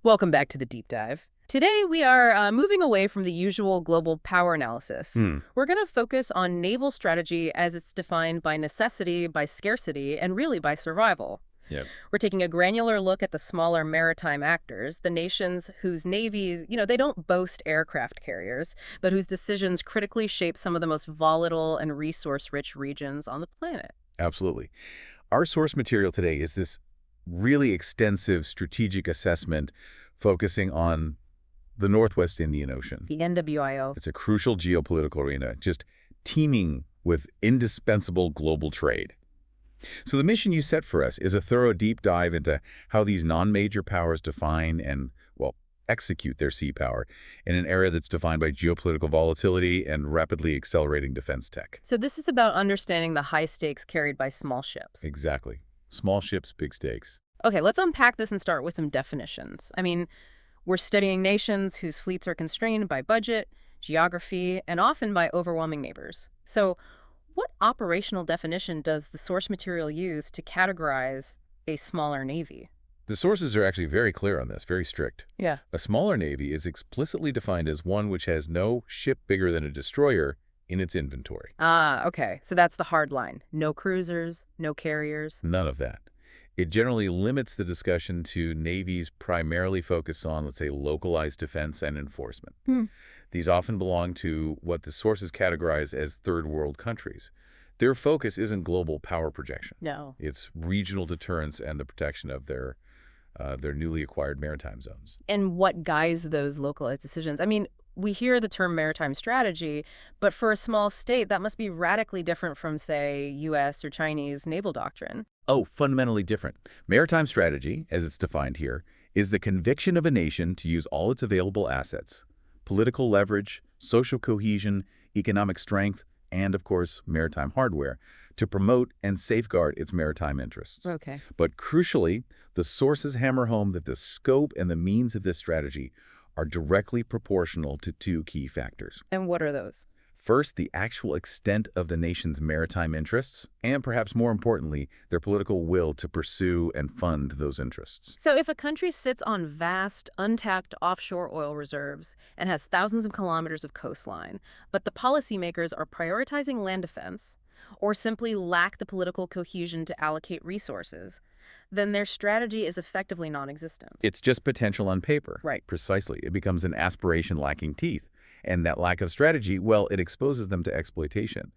Welcome back to the deep dive. Today we are moving away from the usual global power analysis. We're going to focus on naval strategy as it's defined by necessity, by scarcity, and really by survival. Yep. We're taking a granular look at the smaller maritime actors, the nations whose navies, they don't boast aircraft carriers, but whose decisions critically shape some of the most volatile and resource-rich regions on the planet. Absolutely. Our source material today is this really extensive strategic assessment focusing on the Northwest Indian Ocean. The NWIO. It's a crucial geopolitical arena, just teeming with indispensable global trade. So the mission you set for us is a thorough deep dive into how these non-major powers define and, well, execute their sea power in an area that's defined by geopolitical volatility and rapidly accelerating defense tech. So this is about understanding the high stakes carried by small ships. Exactly. Small ships, big stakes. Okay, let's unpack this and start with some definitions. We're studying nations whose fleets are constrained by budget, geography, and often by overwhelming neighbors. So what operational definition does the source material use to categorize a smaller navy? The sources are actually very clear on this, very strict. Yeah. A smaller navy is explicitly defined as one which has no ship bigger than a destroyer in its inventory. Okay. So that's the hard line. No cruisers, no carriers. None of that. It generally limits the discussion to navies primarily focused on, let's say, localized defense and enforcement. These often belong to what the sources categorize as third world countries. Their focus isn't global power projection. No. It's regional deterrence and the protection of their newly acquired maritime zones. And what guides those localized decisions? We hear the term maritime strategy, but for a small state, that must be radically different from, say, U.S. or Chinese naval doctrine. Oh, fundamentally different. Maritime strategy, as it's defined here, is the conviction of a nation to use all its available assets, political leverage, social cohesion, economic strength, and, of course, maritime hardware, to promote and safeguard its maritime interests. Okay. But crucially, the sources hammer home that the scope and the means of this strategy are directly proportional to two key factors. And what are those? First, the actual extent of the nation's maritime interests, and perhaps more importantly, their political will to pursue and fund those interests. So if a country sits on vast, untapped offshore oil reserves and has thousands of kilometers of coastline, but the policymakers are prioritizing land defense or simply lack the political cohesion to allocate resources, then their strategy is effectively non-existent. It's just potential on paper. Right. Precisely. It becomes an aspiration lacking teeth. And that lack of strategy, well, it exposes them to exploitation.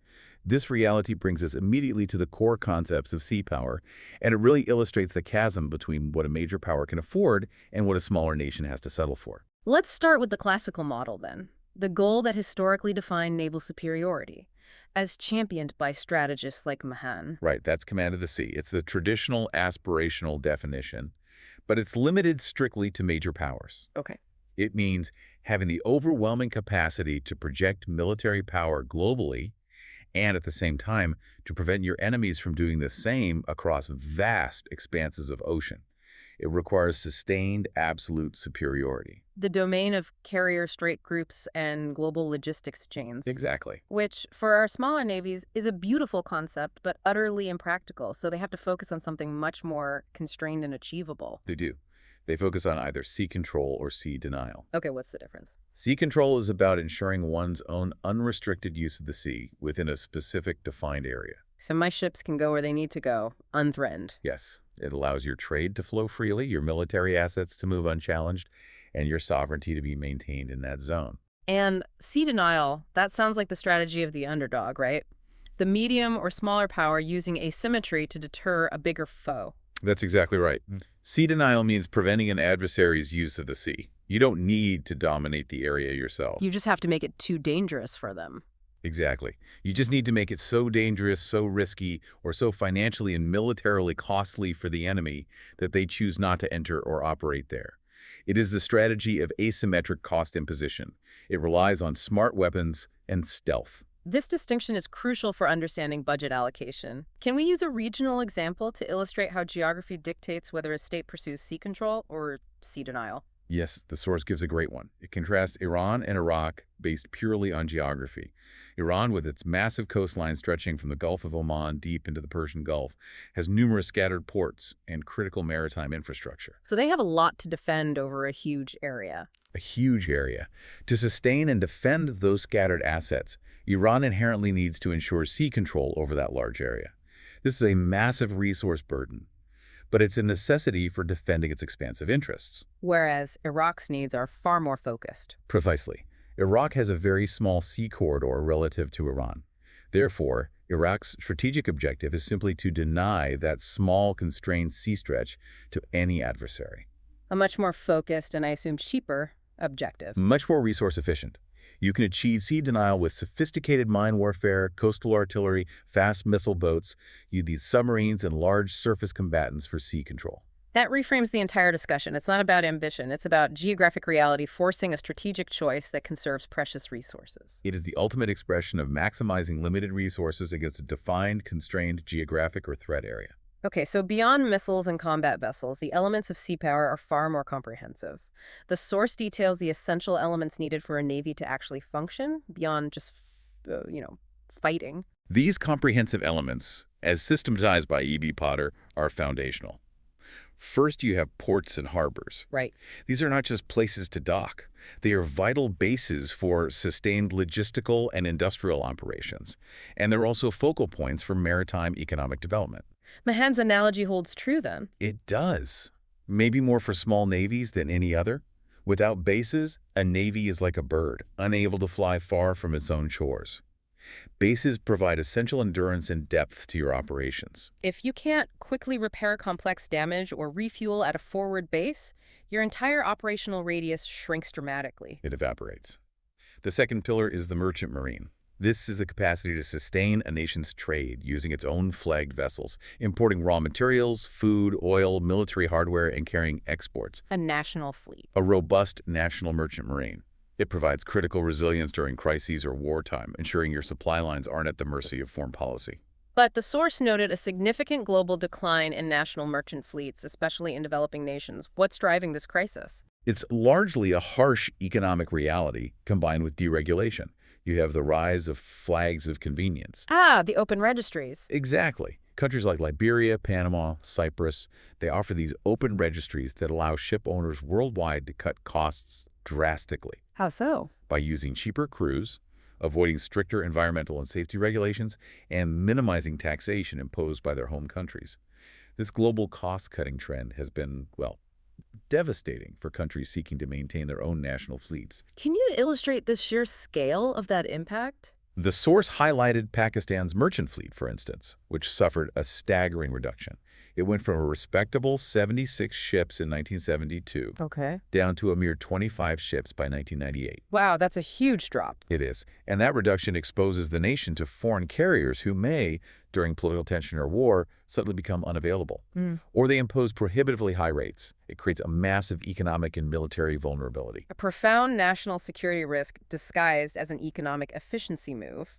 This reality brings us immediately to the core concepts of sea power, and it really illustrates the chasm between what a major power can afford and what a smaller nation has to settle for. Let's start with the classical model, then. The goal that historically defined naval superiority, as championed by strategists like Mahan. Right, that's command of the sea. It's the traditional aspirational definition, but it's limited strictly to major powers. Okay. It means having the overwhelming capacity to project military power globally and at the same time to prevent your enemies from doing the same across vast expanses of ocean. It requires sustained absolute superiority. The domain of carrier strike groups and global logistics chains. Exactly. Which, for our smaller navies, is a beautiful concept, but utterly impractical, so they have to focus on something much more constrained and achievable. They do. They focus on either sea control or sea denial. Okay, what's the difference? Sea control is about ensuring one's own unrestricted use of the sea within a specific defined area. So my ships can go where they need to go, unthreatened. Yes, it allows your trade to flow freely, your military assets to move unchallenged, and your sovereignty to be maintained in that zone. And sea denial, that sounds like the strategy of the underdog, right? The medium or smaller power using asymmetry to deter a bigger foe. That's exactly right. Sea denial means preventing an adversary's use of the sea. You don't need to dominate the area yourself. You just have to make it too dangerous for them. Exactly. You just need to make it so dangerous, so risky, or so financially and militarily costly for the enemy that they choose not to enter or operate there. It is the strategy of asymmetric cost imposition. It relies on smart weapons and stealth. This distinction is crucial for understanding budget allocation. Can we use a regional example to illustrate how geography dictates whether a state pursues sea control or sea denial? Yes, the source gives a great one. It contrasts Iran and Iraq based purely on geography. Iran, with its massive coastline stretching from the Gulf of Oman deep into the Persian Gulf, has numerous scattered ports and critical maritime infrastructure. So they have a lot to defend over a huge area. A huge area. To sustain and defend those scattered assets, Iran inherently needs to ensure sea control over that large area. This is a massive resource burden, but it's a necessity for defending its expansive interests. Whereas Iraq's needs are far more focused. Precisely. Iraq has a very small sea corridor relative to Iran. Therefore, Iraq's strategic objective is simply to deny that small, constrained sea stretch to any adversary. A much more focused and I assume cheaper objective. Much more resource efficient. You can achieve sea denial with sophisticated mine warfare, coastal artillery, fast missile boats, these submarines, and large surface combatants for sea control. That reframes the entire discussion. It's not about ambition. It's about geographic reality forcing a strategic choice that conserves precious resources. It is the ultimate expression of maximizing limited resources against a defined, constrained geographic or threat area. Okay, so beyond missiles and combat vessels, the elements of sea power are far more comprehensive. The source details the essential elements needed for a navy to actually function beyond just, fighting. These comprehensive elements, as systematized by E.B. Potter, are foundational. First, you have ports and harbors. Right. These are not just places to dock. They are vital bases for sustained logistical and industrial operations. And they're also focal points for maritime economic development. Mahan's analogy holds true, then. It does. Maybe more for small navies than any other. Without bases, a navy is like a bird, unable to fly far from its own shores. Bases provide essential endurance and depth to your operations. If you can't quickly repair complex damage or refuel at a forward base, your entire operational radius shrinks dramatically. It evaporates. The second pillar is the merchant marine. This is the capacity to sustain a nation's trade using its own flagged vessels, importing raw materials, food, oil, military hardware, and carrying exports. A national fleet. A robust national merchant marine. It provides critical resilience during crises or wartime, ensuring your supply lines aren't at the mercy of foreign policy. But the source noted a significant global decline in national merchant fleets, especially in developing nations. What's driving this crisis? It's largely a harsh economic reality combined with deregulation. You have the rise of flags of convenience. Ah, the open registries. Exactly. Countries like Liberia, Panama, Cyprus, they offer these open registries that allow ship owners worldwide to cut costs drastically. How so? By using cheaper crews, avoiding stricter environmental and safety regulations, and minimizing taxation imposed by their home countries. This global cost-cutting trend has been, well, devastating for countries seeking to maintain their own national fleets. Can you illustrate the sheer scale of that impact? The source highlighted Pakistan's merchant fleet, for instance, which suffered a staggering reduction. It went from a respectable 76 ships in 1972 down to a mere 25 ships by 1998. Wow, that's a huge drop. It is. And that reduction exposes the nation to foreign carriers who may, during political tension or war, suddenly become unavailable. Or they impose prohibitively high rates. It creates a massive economic and military vulnerability. A profound national security risk disguised as an economic efficiency move.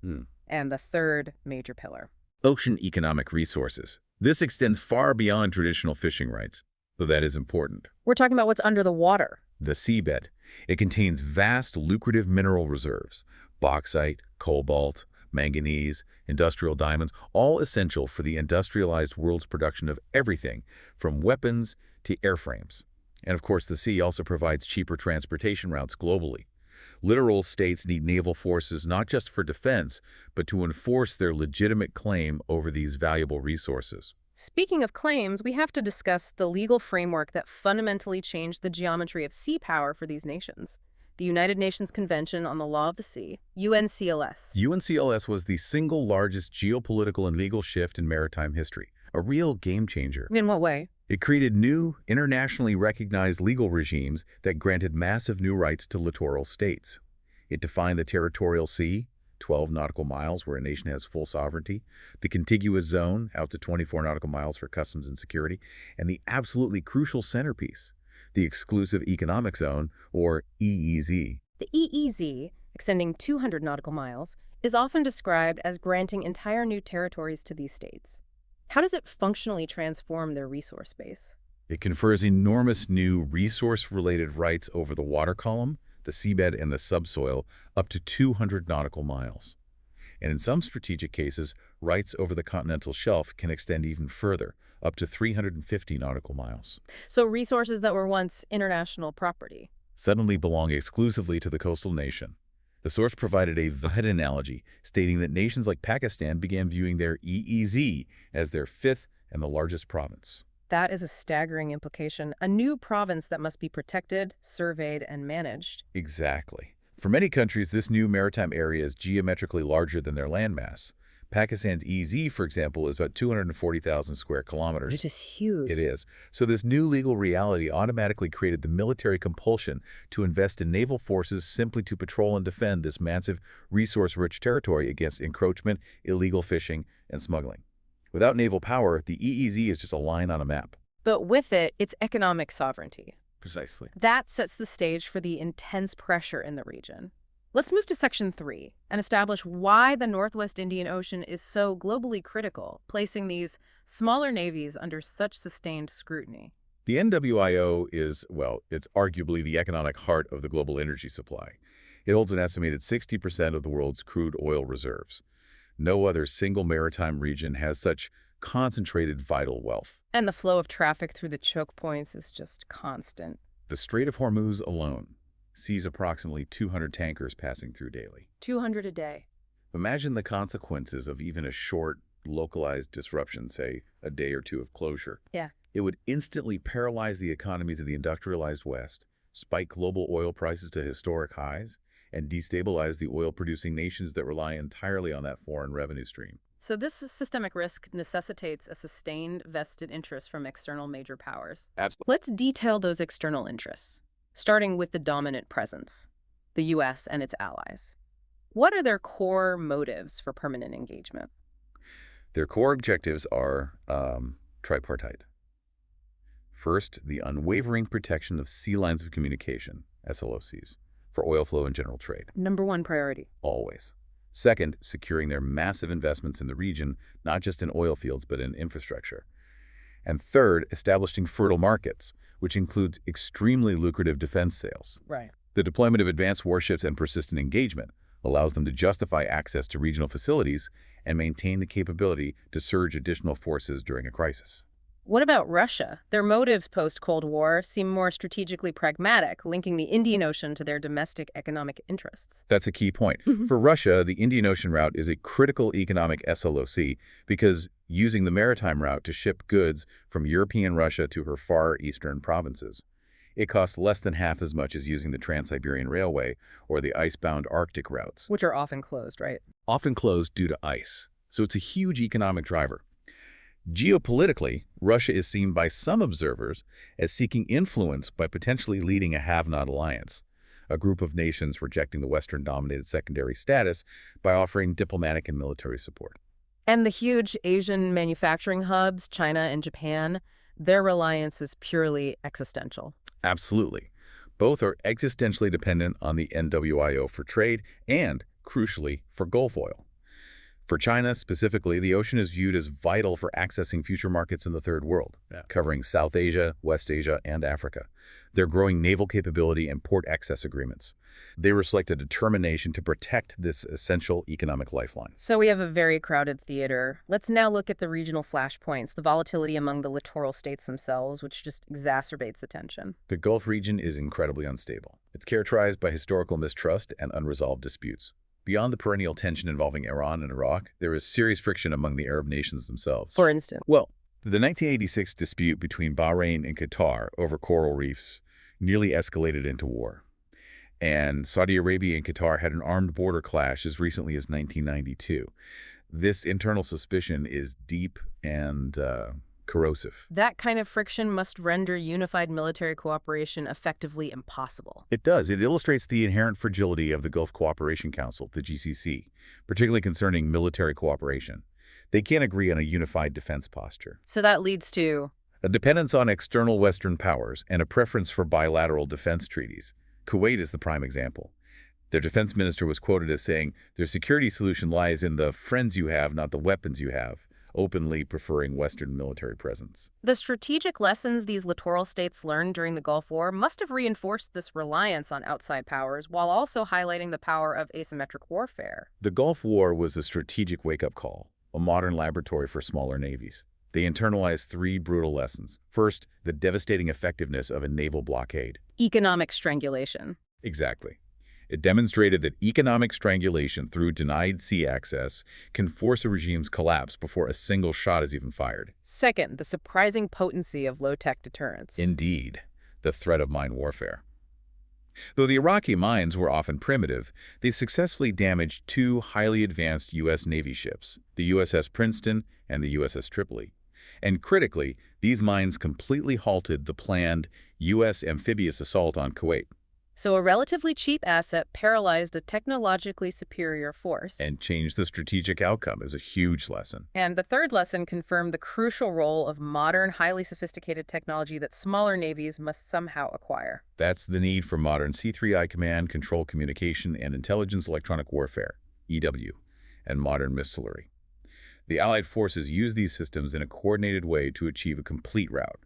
And the third major pillar. Ocean economic resources. This extends far beyond traditional fishing rights, though that is important. We're talking about what's under the water. The seabed. It contains vast, lucrative mineral reserves, bauxite, cobalt, manganese, industrial diamonds, all essential for the industrialized world's production of everything from weapons to airframes. And of course, the sea also provides cheaper transportation routes globally. Littoral states need naval forces not just for defense, but to enforce their legitimate claim over these valuable resources. Speaking of claims, we have to discuss the legal framework that fundamentally changed the geometry of sea power for these nations. The United Nations Convention on the Law of the Sea, UNCLS. UNCLS was the single largest geopolitical and legal shift in maritime history, a real game changer. In what way? It created new, internationally recognized legal regimes that granted massive new rights to littoral states. It defined the territorial sea, 12 nautical miles where a nation has full sovereignty, the contiguous zone, out to 24 nautical miles for customs and security, and the absolutely crucial centerpiece, the exclusive economic zone, or EEZ. The EEZ, extending 200 nautical miles, is often described as granting entire new territories to these states. How does it functionally transform their resource base? It confers enormous new resource-related rights over the water column, the seabed and the subsoil, up to 200 nautical miles. And in some strategic cases, rights over the continental shelf can extend even further, up to 350 nautical miles. So resources that were once international property. Suddenly belong exclusively to the coastal nation. The source provided a vivid analogy, stating that nations like Pakistan began viewing their EEZ as their fifth and the largest province. That is a staggering implication. A new province that must be protected, surveyed, and managed. Exactly. For many countries, this new maritime area is geometrically larger than their landmass. Pakistan's EZ, for example, is about 240,000 square kilometers. Which is huge. It is. So this new legal reality automatically created the military compulsion to invest in naval forces simply to patrol and defend this massive, resource-rich territory against encroachment, illegal fishing, and smuggling. Without naval power, the EEZ is just a line on a map. But with it, it's economic sovereignty. Precisely. That sets the stage for the intense pressure in the region. Let's move to Section 3 and establish why the Northwest Indian Ocean is so globally critical, placing these smaller navies under such sustained scrutiny. The NWIO is, well, it's arguably the economic heart of the global energy supply. It holds an estimated 60% of the world's crude oil reserves. No other single maritime region has such concentrated vital wealth. And the flow of traffic through the choke points is just constant. The Strait of Hormuz alone sees approximately 200 tankers passing through daily. 200 a day. Imagine the consequences of even a short, localized disruption, say a day or two of closure. Yeah. It would instantly paralyze the economies of the industrialized West, spike global oil prices to historic highs, and destabilize the oil-producing nations that rely entirely on that foreign revenue stream. So this systemic risk necessitates a sustained vested interest from external major powers. Absolutely. Let's detail those external interests, starting with the dominant presence, the U.S. and its allies. What are their core motives for permanent engagement? Their core objectives are tripartite. First, the unwavering protection of sea lines of communication, SLOCs, for oil flow and general trade. Number one priority. Always. Second, securing their massive investments in the region, not just in oil fields, but in infrastructure. And third, establishing fertile markets, which includes extremely lucrative defense sales. Right. The deployment of advanced warships and persistent engagement allows them to justify access to regional facilities and maintain the capability to surge additional forces during a crisis. What about Russia? Their motives post-Cold War seem more strategically pragmatic, linking the Indian Ocean to their domestic economic interests. That's a key point. For Russia, the Indian Ocean route is a critical economic SLOC because using the maritime route to ship goods from European Russia to her far eastern provinces. It costs less than half as much as using the Trans-Siberian Railway or the ice-bound Arctic routes. Which are often closed, right? Often closed due to ice. So it's a huge economic driver. Geopolitically, Russia is seen by some observers as seeking influence by potentially leading a have-not alliance, a group of nations rejecting the Western-dominated secondary status by offering diplomatic and military support. And the huge Asian manufacturing hubs, China and Japan, their reliance is purely existential. Absolutely. Both are existentially dependent on the NWIO for trade and, crucially, for Gulf oil. For China specifically, the ocean is viewed as vital for accessing future markets in the Third World, covering South Asia, West Asia, and Africa. Their growing naval capability and port access agreements. They reflect a determination to protect this essential economic lifeline. So we have a very crowded theater. Let's now look at the regional flashpoints, the volatility among the littoral states themselves, which just exacerbates the tension. The Gulf region is incredibly unstable. It's characterized by historical mistrust and unresolved disputes. Beyond the perennial tension involving Iran and Iraq, there is serious friction among the Arab nations themselves. For instance? Well, the 1986 dispute between Bahrain and Qatar over coral reefs nearly escalated into war. And Saudi Arabia and Qatar had an armed border clash as recently as 1992. This internal suspicion is deep and corrosive. That kind of friction must render unified military cooperation effectively impossible. It does. It illustrates the inherent fragility of the Gulf Cooperation Council, the GCC, particularly concerning military cooperation. They can't agree on a unified defense posture. So that leads to A dependence on external Western powers and a preference for bilateral defense treaties. Kuwait is the prime example. Their defense minister was quoted as saying, "Their security solution lies in the friends you have, not the weapons you have," openly preferring Western military presence. The strategic lessons these littoral states learned during the Gulf War must have reinforced this reliance on outside powers while also highlighting the power of asymmetric warfare. The Gulf War was a strategic wake-up call, a modern laboratory for smaller navies. They internalized three brutal lessons. First, the devastating effectiveness of a naval blockade. Economic strangulation. Exactly. It demonstrated that economic strangulation through denied sea access can force a regime's collapse before a single shot is even fired. Second, the surprising potency of low-tech deterrence. Indeed, the threat of mine warfare. Though the Iraqi mines were often primitive, they successfully damaged two highly advanced U.S. Navy ships, the USS Princeton and the USS Tripoli. And critically, these mines completely halted the planned U.S. amphibious assault on Kuwait. So a relatively cheap asset paralyzed a technologically superior force. And changed the strategic outcome is a huge lesson. And the third lesson confirmed the crucial role of modern, highly sophisticated technology that smaller navies must somehow acquire. That's the need for modern C3I command, control, communication, and intelligence electronic warfare, EW, and modern missilery. The Allied forces used these systems in a coordinated way to achieve a complete rout.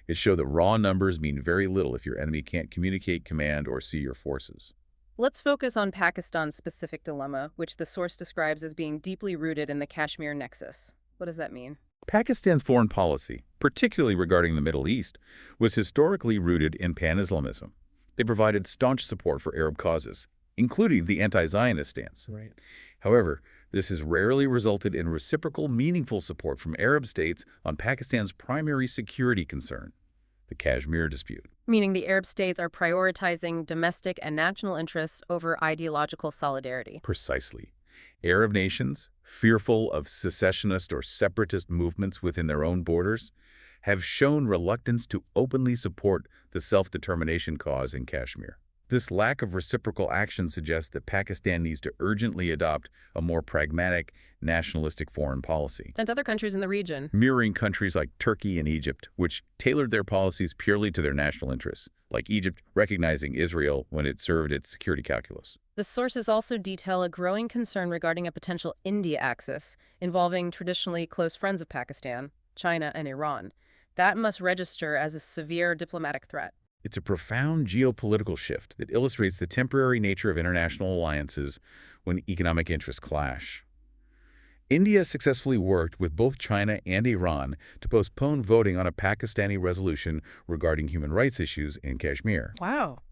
It showed that raw numbers mean very little if your enemy can't communicate, command, or see your forces. Let's focus on Pakistan's specific dilemma, which the source describes as being deeply rooted in the Kashmir nexus. What does that mean? Pakistan's foreign policy, particularly regarding the Middle East, was historically rooted in pan-Islamism. They provided staunch support for Arab causes, including the anti-Zionist stance. Right. However, this has rarely resulted in reciprocal, meaningful support from Arab states on Pakistan's primary security concern, the Kashmir dispute. Meaning the Arab states are prioritizing domestic and national interests over ideological solidarity. Precisely. Arab nations, fearful of secessionist or separatist movements within their own borders, have shown reluctance to openly support the self-determination cause in Kashmir. This lack of reciprocal action suggests that Pakistan needs to urgently adopt a more pragmatic, nationalistic foreign policy. And other countries in the region. Mirroring countries like Turkey and Egypt, which tailored their policies purely to their national interests, like Egypt recognizing Israel when it served its security calculus. The sources also detail a growing concern regarding a potential India axis involving traditionally close friends of Pakistan, China, and Iran. That must register as a severe diplomatic threat. It's a profound geopolitical shift that illustrates the temporary nature of international alliances when economic interests clash. India successfully worked with both China and Iran to postpone voting on a Pakistani resolution regarding human rights issues in Kashmir. Wow.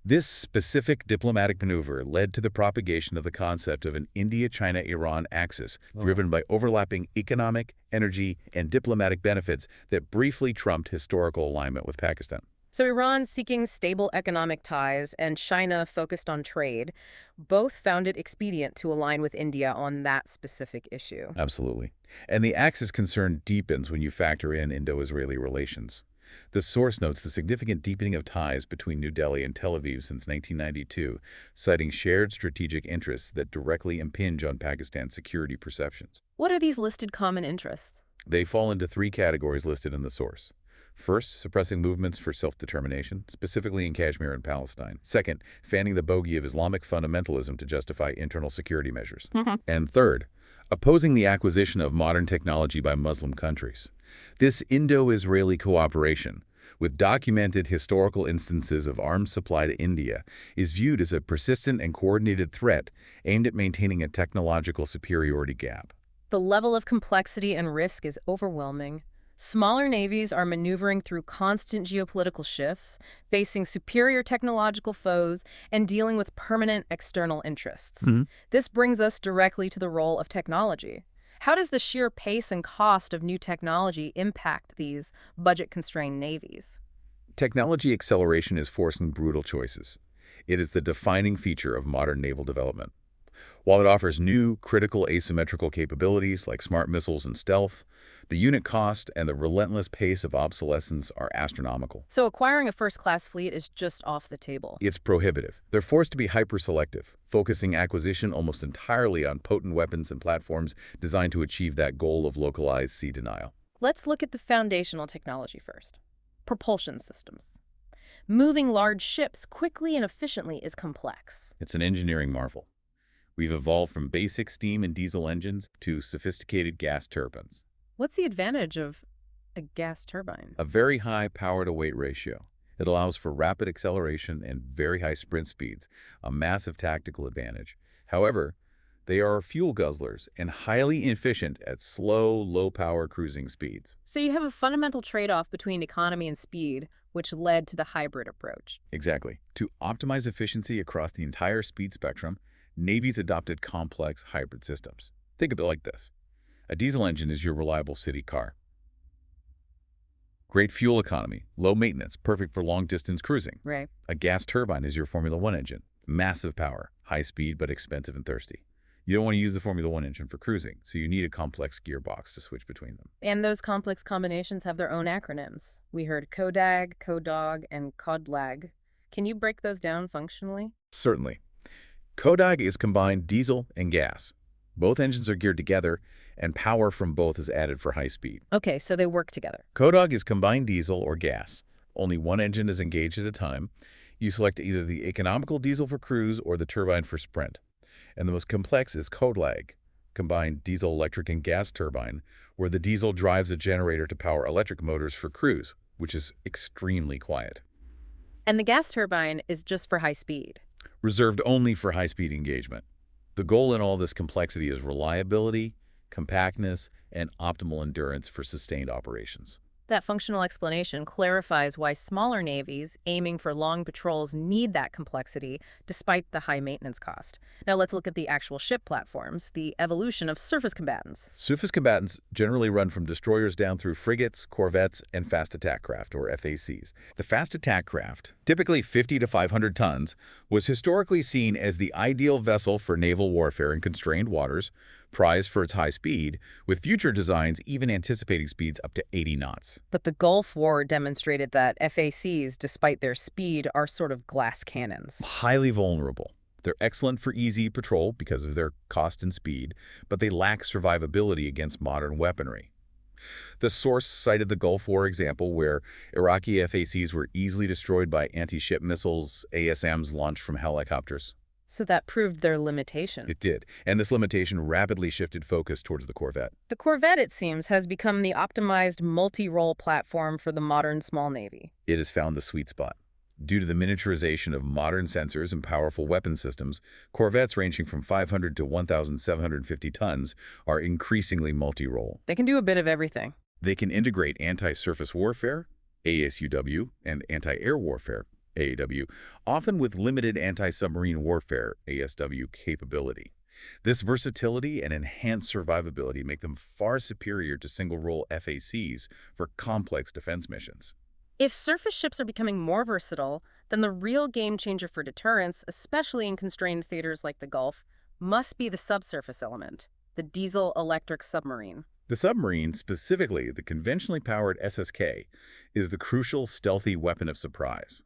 This specific diplomatic maneuver led to the propagation of the concept of an India-China-Iran axis, driven by overlapping economic, energy, and diplomatic benefits that briefly trumped historical alignment with Pakistan. So Iran seeking stable economic ties and China focused on trade, both found it expedient to align with India on that specific issue. Absolutely. And the axis concern deepens when you factor in Indo-Israeli relations. The source notes the significant deepening of ties between New Delhi and Tel Aviv since 1992, citing shared strategic interests that directly impinge on Pakistan's security perceptions. What are these listed common interests? They fall into three categories listed in the source. First, suppressing movements for self-determination, specifically in Kashmir and Palestine. Second, fanning the bogey of Islamic fundamentalism to justify internal security measures. And third, opposing the acquisition of modern technology by Muslim countries. This Indo-Israeli cooperation, with documented historical instances of arms supply to India, is viewed as a persistent and coordinated threat aimed at maintaining a technological superiority gap. The level of complexity and risk is overwhelming. Smaller navies are maneuvering through constant geopolitical shifts, facing superior technological foes, and dealing with permanent external interests. This brings us directly to the role of technology. How does the sheer pace and cost of new technology impact these budget-constrained navies? Technology acceleration is forcing brutal choices. It is the defining feature of modern naval development. While it offers new, critical asymmetrical capabilities like smart missiles and stealth, the unit cost and the relentless pace of obsolescence are astronomical. So acquiring a first-class fleet is just off the table. It's prohibitive. They're forced to be hyper-selective, focusing acquisition almost entirely on potent weapons and platforms designed to achieve that goal of localized sea denial. Let's look at the foundational technology first. Propulsion systems. Moving large ships quickly and efficiently is complex. It's an engineering marvel. We've evolved from basic steam and diesel engines to sophisticated gas turbines. What's the advantage of a gas turbine? A very high power-to-weight ratio. It allows for rapid acceleration and very high sprint speeds, a massive tactical advantage. However, they are fuel guzzlers and highly inefficient at slow, low-power cruising speeds. So you have a fundamental trade-off between economy and speed, which led to the hybrid approach. Exactly. To optimize efficiency across the entire speed spectrum, Navies adopted complex hybrid systems. Think of it like this. A diesel engine is your reliable city car. Great fuel economy, low maintenance, perfect for long-distance cruising. Right. A gas turbine is your Formula One engine. Massive power, high speed, but expensive and thirsty. You don't want to use the Formula One engine for cruising, so you need a complex gearbox to switch between them. And those complex combinations have their own acronyms. We heard CODAG, CODOG, and CODLAG. Can you break those down functionally? Certainly. CODAG is combined diesel and gas. Both engines are geared together, and power from both is added for high speed. Okay, so they work together. CODOG is combined diesel or gas. Only one engine is engaged at a time. You select either the economical diesel for cruise or the turbine for sprint. And the most complex is CODLAG, combined diesel, electric, and gas turbine, where the diesel drives a generator to power electric motors for cruise, which is extremely quiet. And the gas turbine is just for high speed. Reserved only for high-speed engagement. The goal in all this complexity is reliability, compactness, and optimal endurance for sustained operations. That functional explanation clarifies why smaller navies aiming for long patrols need that complexity despite the high maintenance cost. Now let's look at the actual ship platforms, the evolution of surface combatants. Surface combatants generally run from destroyers down through frigates, corvettes, and fast attack craft, or FACs. The fast attack craft, typically 50 to 500 tons, was historically seen as the ideal vessel for naval warfare in constrained waters, prized for its high speed, with future designs even anticipating speeds up to 80 knots. But the Gulf War demonstrated that FACs, despite their speed, are sort of glass cannons. Highly vulnerable. They're excellent for easy patrol because of their cost and speed, but they lack survivability against modern weaponry. The source cited the Gulf War example where Iraqi FACs were easily destroyed by anti-ship missiles, ASMs launched from helicopters. So that proved their limitation. It did, and this limitation rapidly shifted focus towards the Corvette. The Corvette, it seems, has become the optimized multi-role platform for the modern small navy. It has found the sweet spot. Due to the miniaturization of modern sensors and powerful weapon systems, Corvettes ranging from 500 to 1,750 tons are increasingly multi-role. They can do a bit of everything. They can integrate anti-surface warfare, ASUW, and anti-air warfare, AAW, often with limited anti-submarine warfare, ASW, capability. This versatility and enhanced survivability make them far superior to single-role FACs for complex defense missions. If surface ships are becoming more versatile, then the real game changer for deterrence, especially in constrained theaters like the Gulf, must be the subsurface element, the diesel-electric submarine. The submarine, specifically the conventionally powered SSK, is the crucial stealthy weapon of surprise.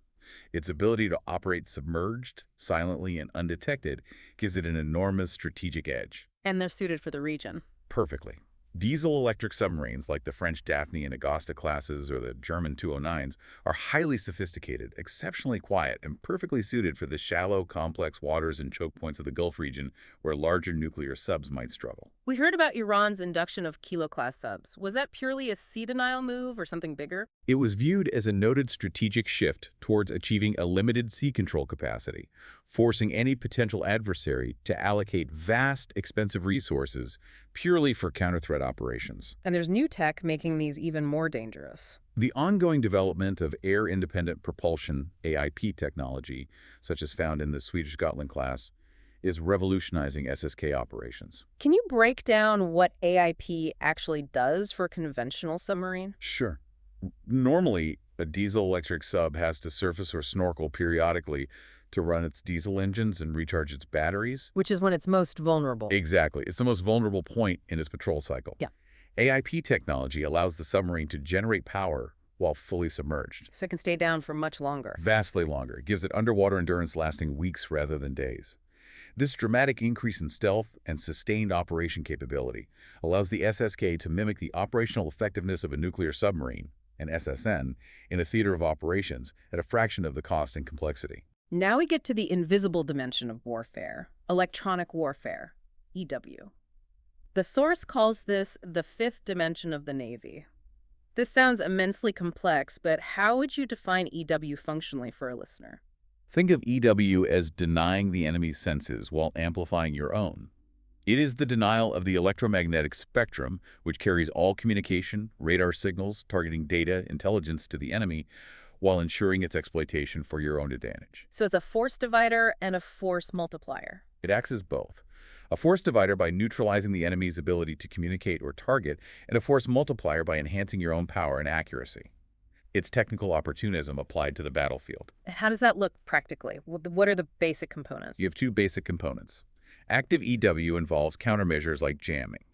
Its ability to operate submerged, silently, and undetected gives it an enormous strategic edge. And they're suited for the region. Perfectly. Diesel-electric submarines like the French Daphne and Augusta classes or the German 209s are highly sophisticated, exceptionally quiet, and perfectly suited for the shallow, complex waters and choke points of the Gulf region where larger nuclear subs might struggle. We heard about Iran's induction of Kilo-class subs. Was that purely a sea denial move or something bigger? It was viewed as a noted strategic shift towards achieving a limited sea control capacity, forcing any potential adversary to allocate vast, expensive resources purely for counter-threat operations. And there's new tech making these even more dangerous. The ongoing development of air-independent propulsion, AIP technology, such as found in the Swedish Gotland class, is revolutionizing SSK operations. Can you break down what AIP actually does for a conventional submarine? Sure. Normally, a diesel-electric sub has to surface or snorkel periodically to run its diesel engines and recharge its batteries. Which is when it's most vulnerable. Exactly. It's the most vulnerable point in its patrol cycle. Yeah. AIP technology allows the submarine to generate power while fully submerged. So it can stay down for much longer. Vastly longer. It gives it underwater endurance lasting weeks rather than days. This dramatic increase in stealth and sustained operation capability allows the SSK to mimic the operational effectiveness of a nuclear submarine, an SSN, in a theater of operations at a fraction of the cost and complexity. Now we get to the invisible dimension of warfare. Electronic warfare, EW. The source calls this the fifth dimension of the Navy. This sounds immensely complex, but how would you define EW functionally for a listener? Think of EW as denying the enemy's senses while amplifying your own. It is the denial of the electromagnetic spectrum, which carries all communication, radar signals, targeting data, intelligence to the enemy, while ensuring its exploitation for your own advantage. So it's a force divider and a force multiplier. It acts as both. A force divider by neutralizing the enemy's ability to communicate or target, and a force multiplier by enhancing your own power and accuracy. It's technical opportunism applied to the battlefield. And how does that look practically? What are the basic components? You have two basic components. Active EW involves countermeasures like jamming.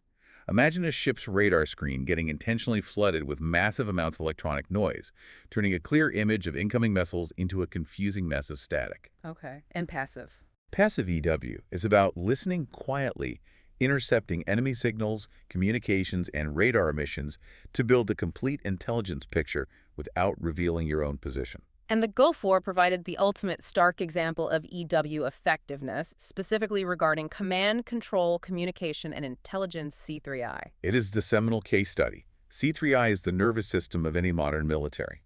Imagine a ship's radar screen getting intentionally flooded with massive amounts of electronic noise, turning a clear image of incoming missiles into a confusing mess of static. Okay. And passive. Passive EW is about listening quietly, intercepting enemy signals, communications, and radar emissions to build a complete intelligence picture without revealing your own position. And the Gulf War provided the ultimate stark example of EW effectiveness, specifically regarding command, control, communication, and intelligence C3I. It is the seminal case study. C3I is the nervous system of any modern military.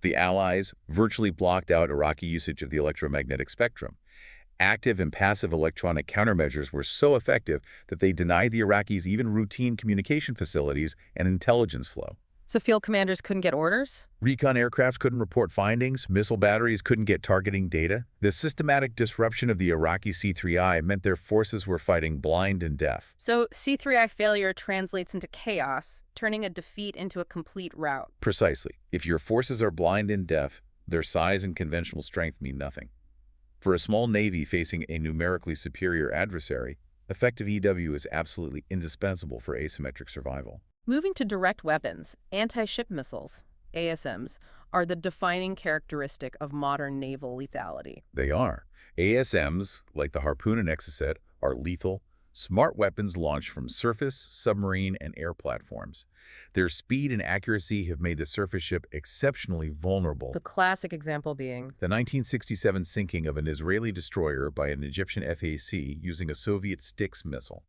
The Allies virtually blocked out Iraqi usage of the electromagnetic spectrum. Active and passive electronic countermeasures were so effective that they denied the Iraqis even routine communication facilities and intelligence flow. So field commanders couldn't get orders? Recon aircrafts couldn't report findings, missile batteries couldn't get targeting data. The systematic disruption of the Iraqi C3I meant their forces were fighting blind and deaf. So C3I failure translates into chaos, turning a defeat into a complete rout. Precisely. If your forces are blind and deaf, their size and conventional strength mean nothing. For a small navy facing a numerically superior adversary, effective EW is absolutely indispensable for asymmetric survival. Moving to direct weapons, anti-ship missiles, ASMs, are the defining characteristic of modern naval lethality. They are. ASMs, like the Harpoon and Exocet, are lethal, smart weapons launched from surface, submarine, and air platforms. Their speed and accuracy have made the surface ship exceptionally vulnerable. The classic example being The 1967 sinking of an Israeli destroyer by an Egyptian FAC using a Soviet Styx missile.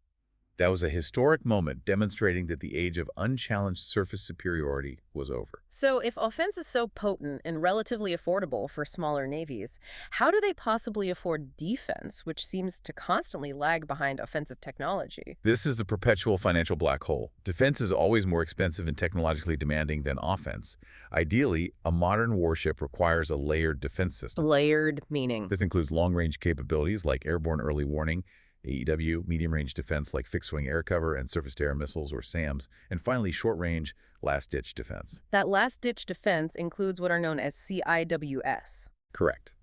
That was a historic moment demonstrating that the age of unchallenged surface superiority was over. So if offense is so potent and relatively affordable for smaller navies, how do they possibly afford defense, which seems to constantly lag behind offensive technology? This is the perpetual financial black hole. Defense is always more expensive and technologically demanding than offense. Ideally, a modern warship requires a layered defense system. Layered meaning? This includes long-range capabilities like airborne early warning, AEW, medium-range defense like fixed-wing air cover and surface-to-air missiles or SAMs, and finally short-range, last-ditch defense. That last-ditch defense includes what are known as CIWS. Correct.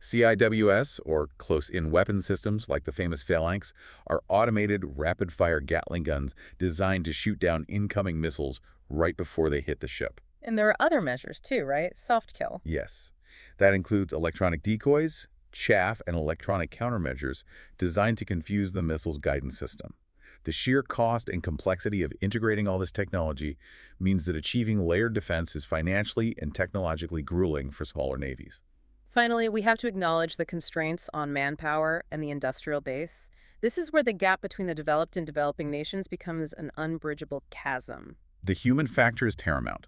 CIWS, or close-in weapon systems like the famous Phalanx, are automated rapid-fire Gatling guns designed to shoot down incoming missiles right before they hit the ship. And there are other measures too, right? Soft kill. Yes. That includes electronic decoys, chaff, and electronic countermeasures designed to confuse the missile's guidance system. The sheer cost and complexity of integrating all this technology means that achieving layered defense is financially and technologically grueling for smaller navies. Finally, we have to acknowledge the constraints on manpower and the industrial base. This is where the gap between the developed and developing nations becomes an unbridgeable chasm. The human factor is paramount.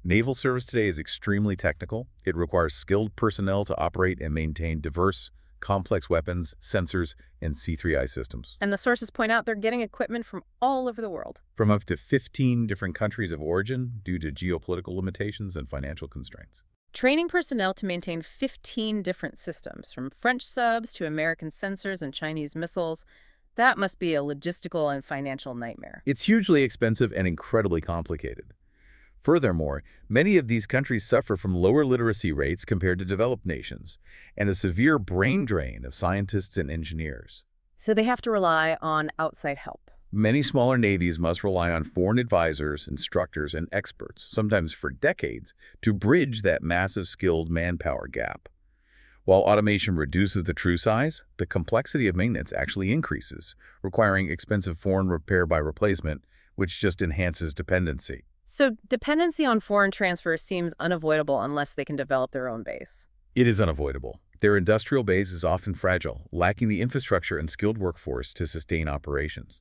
Naval service today is extremely technical. It requires skilled personnel to operate and maintain diverse, complex weapons, sensors, and C3I systems. And the sources point out they're getting equipment from all over the world. From up to 15 different countries of origin due to geopolitical limitations and financial constraints. Training personnel to maintain 15 different systems, from French subs to American sensors and Chinese missiles, that must be a logistical and financial nightmare. It's hugely expensive and incredibly complicated. Furthermore, many of these countries suffer from lower literacy rates compared to developed nations, and a severe brain drain of scientists and engineers. So they have to rely on outside help. Many smaller navies must rely on foreign advisors, instructors, and experts, sometimes for decades, to bridge that massive skilled manpower gap. While automation reduces the true size, the complexity of maintenance actually increases, requiring expensive foreign repair by replacement, which just enhances dependency. So dependency on foreign transfers seems unavoidable unless they can develop their own base. It is unavoidable. Their industrial base is often fragile, lacking the infrastructure and skilled workforce to sustain operations.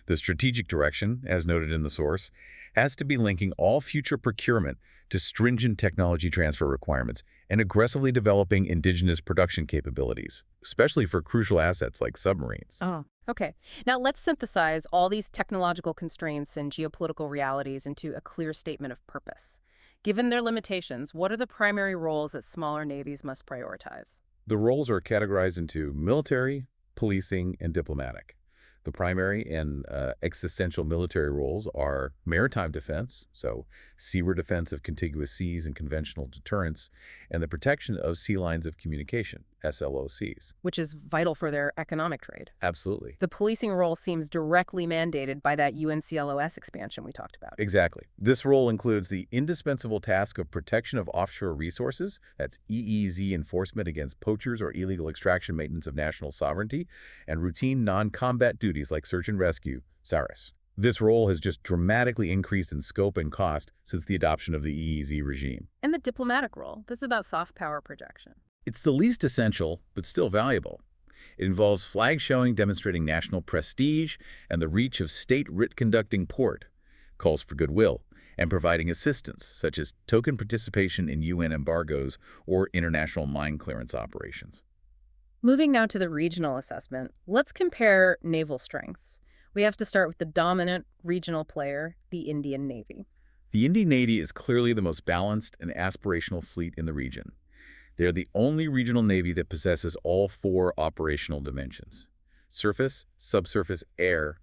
The strategic direction, as noted in the source, has to be linking all future procurement to stringent technology transfer requirements and aggressively developing indigenous production capabilities, especially for crucial assets like submarines. Oh, okay. Now let's synthesize all these technological constraints and geopolitical realities into a clear statement of purpose. Given their limitations, what are the primary roles that smaller navies must prioritize? The roles are categorized into military, policing, and diplomatic. The primary and existential military roles are maritime defense, so seaward defense of contiguous seas and conventional deterrence, and the protection of sea lines of communication, SLOCs. Which is vital for their economic trade. Absolutely. The policing role seems directly mandated by that UNCLOS expansion we talked about. Exactly. This role includes the indispensable task of protection of offshore resources, that's EEZ enforcement against poachers or illegal extraction, maintenance of national sovereignty, and routine non-combat duties like search and rescue, SARIS. This role has just dramatically increased in scope and cost since the adoption of the EEZ regime. And the diplomatic role. This is about soft power projection. It's the least essential, but still valuable. It involves flag showing demonstrating national prestige and the reach of state writ-conducting port, calls for goodwill, and providing assistance, such as token participation in UN embargoes or international mine clearance operations. Moving now to the regional assessment, let's compare naval strengths. We have to start with the dominant regional player, the Indian Navy. The Indian Navy is clearly the most balanced and aspirational fleet in the region. They are the only regional navy that possesses all four operational dimensions: surface, subsurface, air,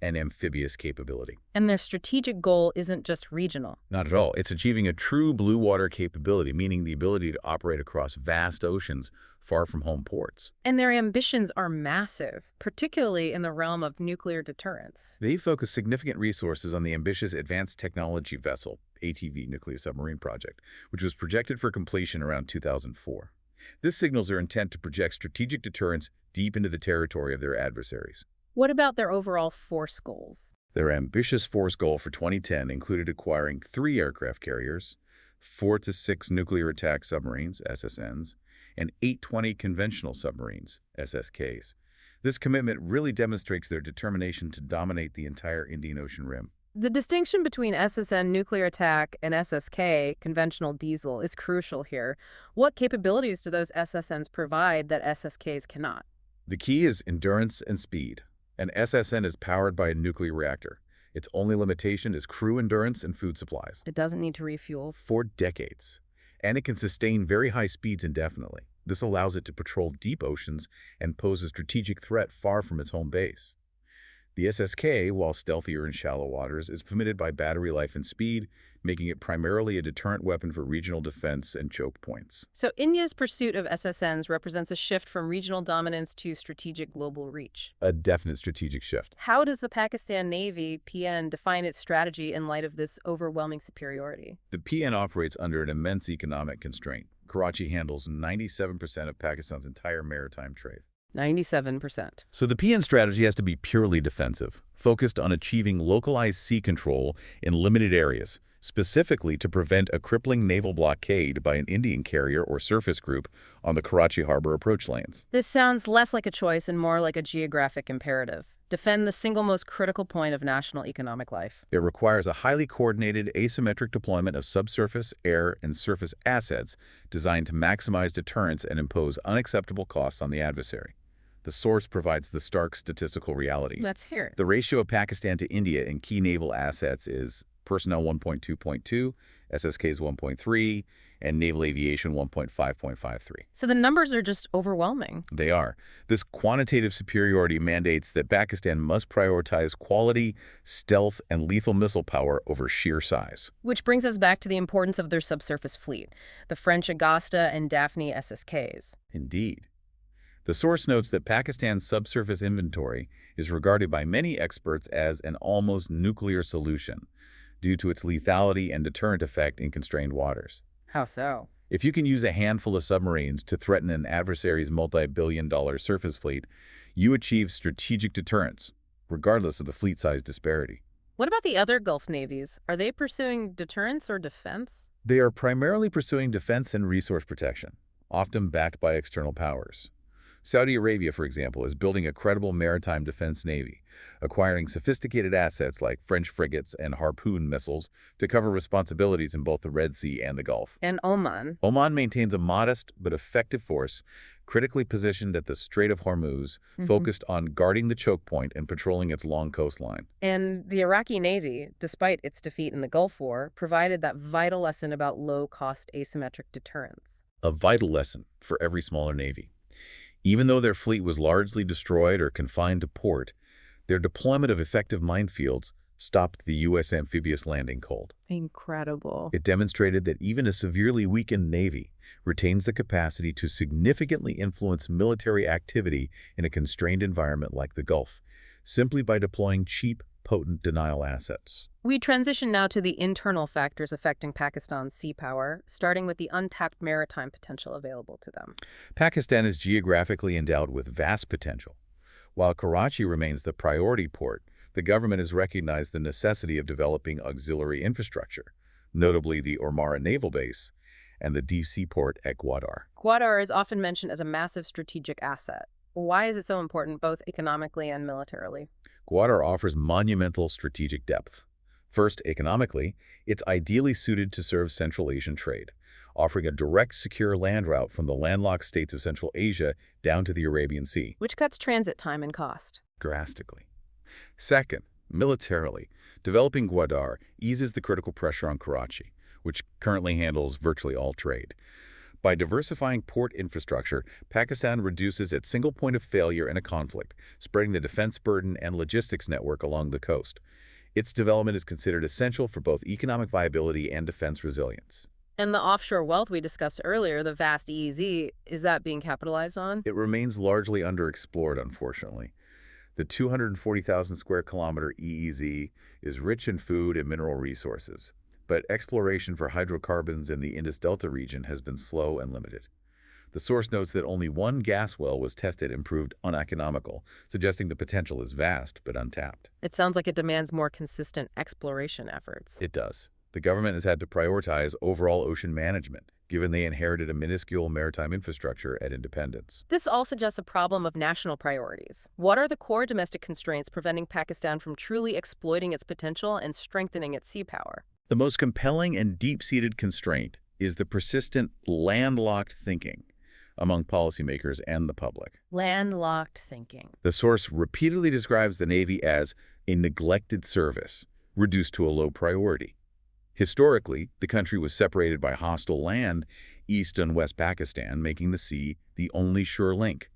and amphibious capability. And their strategic goal isn't just regional. Not at all. It's achieving a true blue water capability, meaning the ability to operate across vast oceans far from home ports. And their ambitions are massive, particularly in the realm of nuclear deterrence. They focus significant resources on the ambitious Advanced Technology Vessel, ATV nuclear submarine project, which was projected for completion around 2004. This signals their intent to project strategic deterrence deep into the territory of their adversaries. What about their overall force goals? Their ambitious force goal for 2010 included acquiring 3 aircraft carriers, 4 to 6 nuclear attack submarines, SSNs, and 820 conventional submarines, SSKs. This commitment really demonstrates their determination to dominate the entire Indian Ocean rim. The distinction between SSN nuclear attack and SSK conventional diesel is crucial here. What capabilities do those SSNs provide that SSKs cannot? The key is endurance and speed. An SSN is powered by a nuclear reactor. Its only limitation is crew endurance and food supplies. It doesn't need to refuel. For decades. And it can sustain very high speeds indefinitely. This allows it to patrol deep oceans and pose a strategic threat far from its home base. The SSK, while stealthier in shallow waters, is limited by battery life and speed, making it primarily a deterrent weapon for regional defense and choke points. So India's pursuit of SSNs represents a shift from regional dominance to strategic global reach. A definite strategic shift. How does the Pakistan Navy, PN, define its strategy in light of this overwhelming superiority? The PN operates under an immense economic constraint. Karachi handles 97% of Pakistan's entire maritime trade. 97%. So the PN strategy has to be purely defensive, focused on achieving localized sea control in limited areas, specifically to prevent a crippling naval blockade by an Indian carrier or surface group on the Karachi harbor approach lanes. This sounds less like a choice and more like a geographic imperative. Defend the single most critical point of national economic life. It requires a highly coordinated asymmetric deployment of subsurface, air, and surface assets designed to maximize deterrence and impose unacceptable costs on the adversary. The source provides the stark statistical reality. Let's hear it. The ratio of Pakistan to India in key naval assets is personnel 1.2.2, SSKs 1.3, and naval aviation 1.5.53. So the numbers are just overwhelming. They are. This quantitative superiority mandates that Pakistan must prioritize quality, stealth, and lethal missile power over sheer size. Which brings us back to the importance of their subsurface fleet, the French Augusta and Daphne SSKs. Indeed. The source notes that Pakistan's subsurface inventory is regarded by many experts as an almost nuclear solution due to its lethality and deterrent effect in constrained waters. How so? If you can use a handful of submarines to threaten an adversary's multi-billion-dollar surface fleet, you achieve strategic deterrence, regardless of the fleet size disparity. What about the other Gulf navies? Are they pursuing deterrence or defense? They are primarily pursuing defense and resource protection. often backed by external powers. Saudi Arabia, for example, is building a credible maritime defense navy, acquiring sophisticated assets like French frigates and Harpoon missiles to cover responsibilities in both the Red Sea and the Gulf. And Oman. Oman maintains a modest but effective force, critically positioned at the Strait of Hormuz, focused on guarding the choke point and patrolling its long coastline. And the Iraqi Navy, despite its defeat in the Gulf War, provided that vital lesson about low-cost asymmetric deterrence. A vital lesson for every smaller navy. Even though their fleet was largely destroyed or confined to port, their deployment of effective minefields stopped the U.S. amphibious landing cold. Incredible. It demonstrated that even a severely weakened navy retains the capacity to significantly influence military activity in a constrained environment like the Gulf, simply by deploying cheap, potent denial assets. We transition now to the internal factors affecting Pakistan's sea power, starting with the untapped maritime potential available to them. Pakistan is geographically endowed with vast potential. While Karachi remains the priority port, the government has recognized the necessity of developing auxiliary infrastructure, notably the Ormara Naval Base and the deep-sea port at Gwadar. Gwadar is often mentioned as a massive strategic asset. Why is it so important, both economically and militarily? Gwadar offers monumental strategic depth. First, economically, it's ideally suited to serve Central Asian trade, offering a direct, secure land route from the landlocked states of Central Asia down to the Arabian Sea. Which cuts transit time and cost. Drastically. Second, militarily, developing Gwadar eases the critical pressure on Karachi, which currently handles virtually all trade. By diversifying port infrastructure, Pakistan reduces its single point of failure in a conflict, spreading the defense burden and logistics network along the coast. Its development is considered essential for both economic viability and defense resilience. And the offshore wealth we discussed earlier, the vast EEZ, is that being capitalized on? It remains largely underexplored, unfortunately. The 240,000 square kilometer EEZ is rich in food and mineral resources, but exploration for hydrocarbons in the Indus Delta region has been slow and limited. The source notes that only one gas well was tested and proved uneconomical, suggesting the potential is vast but untapped. It sounds like it demands more consistent exploration efforts. It does. The government has had to prioritize overall ocean management, given they inherited a minuscule maritime infrastructure at independence. This all suggests a problem of national priorities. What are the core domestic constraints preventing Pakistan from truly exploiting its potential and strengthening its sea power? The most compelling and deep-seated constraint is the persistent landlocked thinking among policymakers and the public. Landlocked thinking. The source repeatedly describes the Navy as a neglected service, reduced to a low priority. Historically, the country was separated by hostile land, East and West Pakistan, making the sea the only sure link.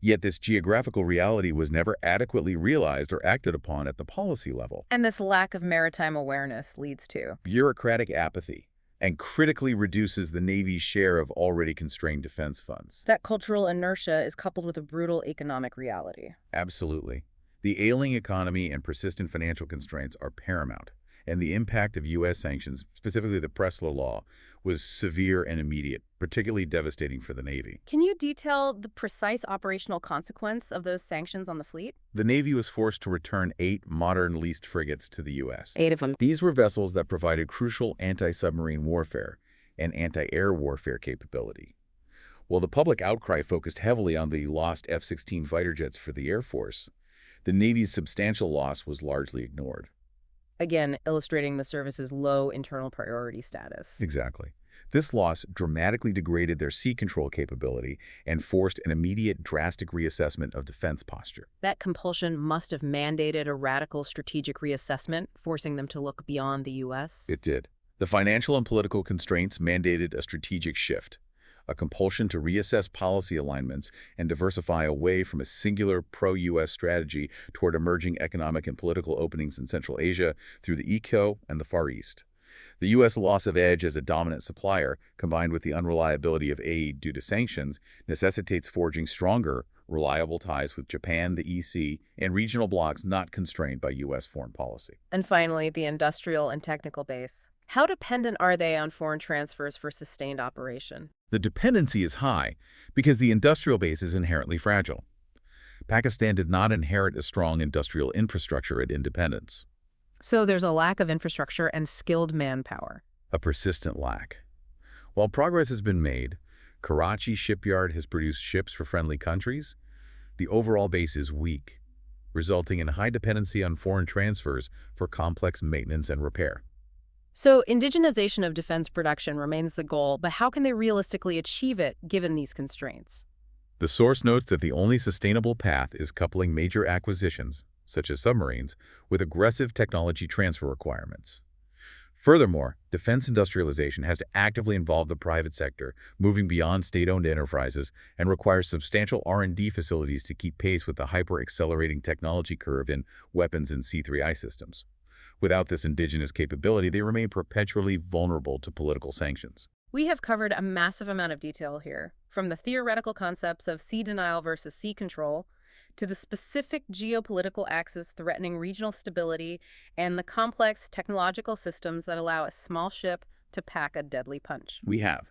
Yet this geographical reality was never adequately realized or acted upon at the policy level. And this lack of maritime awareness leads to Bureaucratic apathy, and critically reduces the Navy's share of already constrained defense funds. that cultural inertia is coupled with a brutal economic reality. Absolutely. The ailing economy and persistent financial constraints are paramount, and the impact of U.S. sanctions, specifically the Pressler Law, was severe and immediate, particularly devastating for the Navy. Can you detail the precise operational consequence of those sanctions on the fleet? The Navy was forced to return 8 modern leased frigates to the U.S. 8 of them. These were vessels that provided crucial anti-submarine warfare and anti-air warfare capability. While the public outcry focused heavily on the lost F-16 fighter jets for the Air Force, the Navy's substantial loss was largely ignored. Again, illustrating the service's low internal priority status. Exactly. This loss dramatically degraded their sea control capability and forced an immediate, drastic reassessment of defense posture. That compulsion must have mandated a radical strategic reassessment, forcing them to look beyond the U.S. It did. The financial and political constraints mandated a strategic shift, a compulsion to reassess policy alignments and diversify away from a singular pro-U.S. strategy toward emerging economic and political openings in Central Asia through the ECO and the Far East. The U.S. loss of edge as a dominant supplier, combined with the unreliability of aid due to sanctions, necessitates forging stronger, reliable ties with Japan, the EC, and regional blocs not constrained by U.S. foreign policy. And finally, the industrial and technical base. How dependent are they on foreign transfers for sustained operation? The dependency is high because the industrial base is inherently fragile. Pakistan did not inherit a strong industrial infrastructure at independence. So there's a lack of infrastructure and skilled manpower. A persistent lack. While progress has been made, Karachi shipyard has produced ships for friendly countries. The overall base is weak, resulting in high dependency on foreign transfers for complex maintenance and repair. So indigenization of defense production remains the goal, but how can they realistically achieve it given these constraints? The source notes that the only sustainable path is coupling major acquisitions, such as submarines, with aggressive technology transfer requirements. Furthermore, defense industrialization has to actively involve the private sector, moving beyond state-owned enterprises, and requires substantial R&D facilities to keep pace with the hyper-accelerating technology curve in weapons and C3I systems. Without this indigenous capability, they remain perpetually vulnerable to political sanctions. We have covered a massive amount of detail here, from the theoretical concepts of sea denial versus sea control, to the specific geopolitical axis threatening regional stability and the complex technological systems that allow a small ship to pack a deadly punch. We have.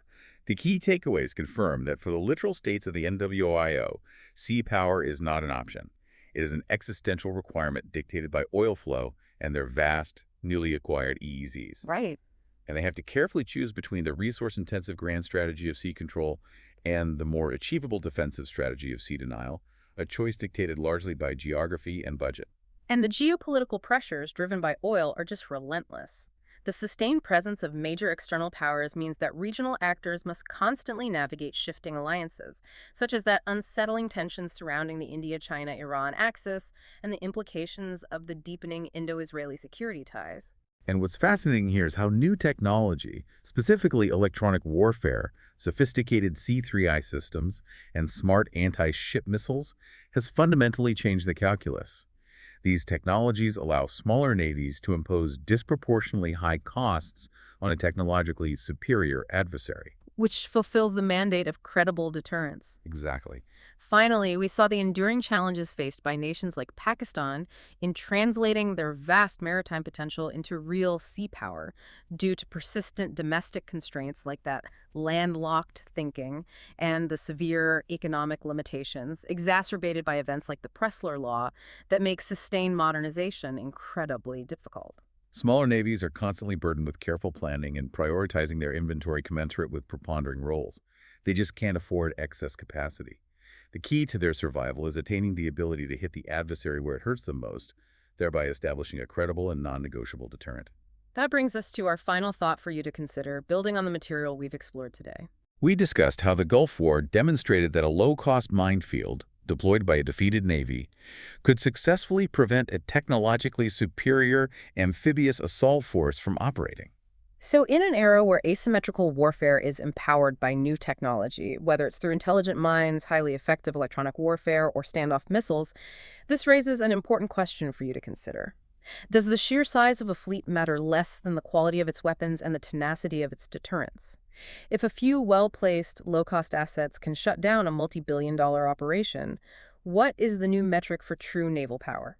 The key takeaways confirm that for the literal states of the NWIO, sea power is not an option. It is an existential requirement dictated by oil flow and their vast, newly acquired EEZs. Right. And they have to carefully choose between the resource-intensive grand strategy of sea control and the more achievable defensive strategy of sea denial, a choice dictated largely by geography and budget. And the geopolitical pressures driven by oil are just relentless. The sustained presence of major external powers means that regional actors must constantly navigate shifting alliances, such as that unsettling tension surrounding the India-China-Iran axis and the implications of the deepening Indo-Israeli security ties. And what's fascinating here is how new technology, specifically electronic warfare, sophisticated C3I systems, and smart anti-ship missiles, has fundamentally changed the calculus. These technologies allow smaller navies to impose disproportionately high costs on a technologically superior adversary. Which fulfills the mandate of credible deterrence. Exactly. Finally, we saw the enduring challenges faced by nations like Pakistan in translating their vast maritime potential into real sea power due to persistent domestic constraints like that landlocked thinking and the severe economic limitations exacerbated by events like the Pressler Law that make sustained modernization incredibly difficult. Smaller navies are constantly burdened with careful planning and prioritizing their inventory commensurate with prepondering roles. They just can't afford excess capacity. The key to their survival is attaining the ability to hit the adversary where it hurts them most, thereby establishing a credible and non-negotiable deterrent. That brings us to our final thought for you to consider, building on the material we've explored today. We discussed how the Gulf War demonstrated that a low-cost minefield, deployed by a defeated navy, could successfully prevent a technologically superior amphibious assault force from operating. So in an era where asymmetrical warfare is empowered by new technology, whether it's through intelligent mines, highly effective electronic warfare, or standoff missiles, this raises an important question for you to consider. Does the sheer size of a fleet matter less than the quality of its weapons and the tenacity of its deterrence? If a few well-placed, low-cost assets can shut down a multi-billion-dollar operation, what is the new metric for true naval power?